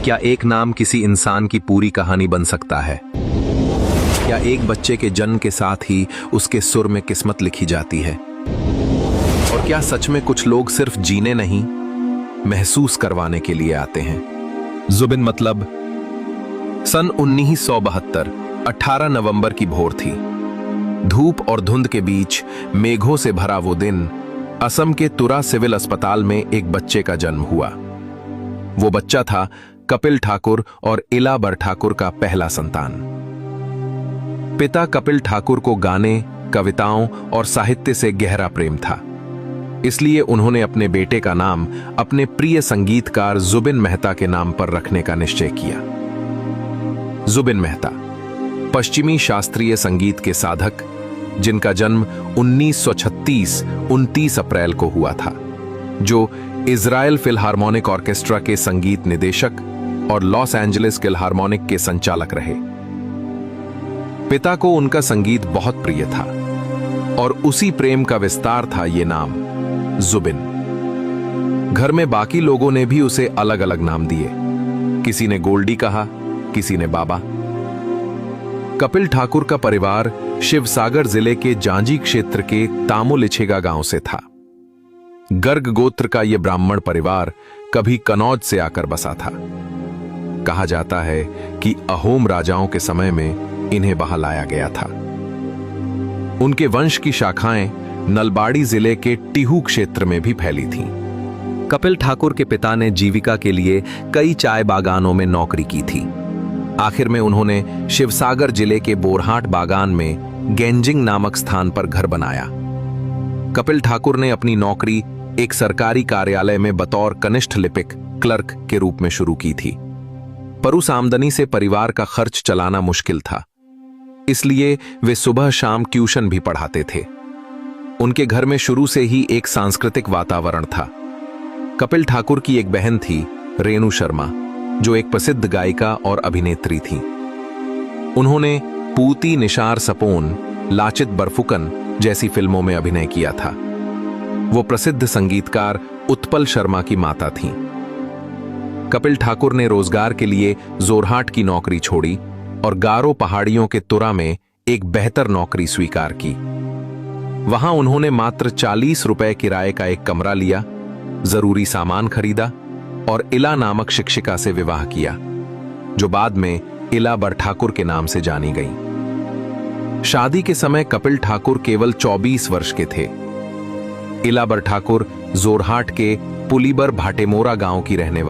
क्या एक नाम किसी इंसान की पूरी कहानी बन सकता है? क्या एक बच्चे के जन्म के साथ ही उसके सुर में किस्मत लिखी जाती है? और क्या सच में कुछ लोग सिर्फ जीने नहीं, महसूस करवाने के लिए आते हैं? जुबिन मतलब सन 1972 18 नवंबर की भोर थी। धूप और धुंध के बीच मेघों से भरा वो दिन, असम के तुरा सिविल अस्पताल में एक बच्चे का जन्म हुआ। वो बच्चा था कपिल ठाकुर और इला बरठाकुर का पहला संतान। पिता कपिल ठाकुर को गाने, कविताओं और साहित्य से गहरा प्रेम था, इसलिए उन्होंने अपने बेटे का नाम अपने प्रिय संगीतकार जुबिन मेहता के नाम पर रखने का निश्चय किया। जुबिन मेहता पश्चिमी शास्त्रीय संगीत के साधक, जिनका जन्म 1936 29 अप्रैल को हुआ था, जो इज़राइल फिलहार्मोनिक ऑर्केस्ट्रा के संगीत निदेशक और लॉस एंजलिस फिलहार्मोनिक के संचालक रहे। पिता को उनका संगीत बहुत प्रिय था और उसी प्रेम का विस्तार था ये नाम जुबिन। घर में बाकी लोगों ने भी उसे अलग अलग नाम दिए। किसी ने गोल्डी कहा, किसी ने बाबा। कपिल ठाकुर का परिवार शिवसागर जिले के जांजी क्षेत्र के तामुलिछेगा गांव से था। गर्ग गोत्र का यह ब्राह्मण परिवार कभी कनौज से आकर बसा था। कहा जाता है कि अहोम राजाओं के समय में इन्हें वहां लाया गया था। उनके वंश की शाखाएं नलबाड़ी जिले के टिहू क्षेत्र में भी फैली थीं। कपिल ठाकुर के पिता ने जीविका के लिए कई चाय बागानों में नौकरी की थी। आखिर में उन्होंने शिवसागर जिले के बोरहाट बागान में गेंजिंग नामक स्थान पर घर बनाया। कपिल ठाकुर ने अपनी नौकरी एक सरकारी कार्यालय में बतौर कनिष्ठ लिपिक क्लर्क के रूप में शुरू की थी, पर उस आमदनी से परिवार का खर्च चलाना मुश्किल था, इसलिए वे सुबह शाम ट्यूशन भी पढ़ाते थे। उनके घर में शुरू से ही एक सांस्कृतिक वातावरण था। कपिल ठाकुर की एक बहन थी, रेणु शर्मा, जो एक प्रसिद्ध गायिका और अभिनेत्री थी। उन्होंने पूती निशार सपोन, लाचित बरफुकन जैसी फिल्मों में अभिनय किया था। वो प्रसिद्ध संगीतकार उत्पल शर्मा की माता थीं। कपिल ठाकुर ने रोजगार के लिए जोरहाट की नौकरी छोड़ी और गारो पहाड़ियों के तुरा में एक बेहतर नौकरी स्वीकार की। वहां उन्होंने मात्र 40 रुपए किराए का एक कमरा लिया, जरूरी सामान खरीदा और इला नामक शिक्षिका से विवाह किया, जो बाद में इला बरठाकुर के नाम से जानी गई। शादी के समय कपिल ठाकुर केवल 24 वर्ष के थे। इला बरठाकुर जोरहाट के पुलीबर भाटेमोरा गांव की रहने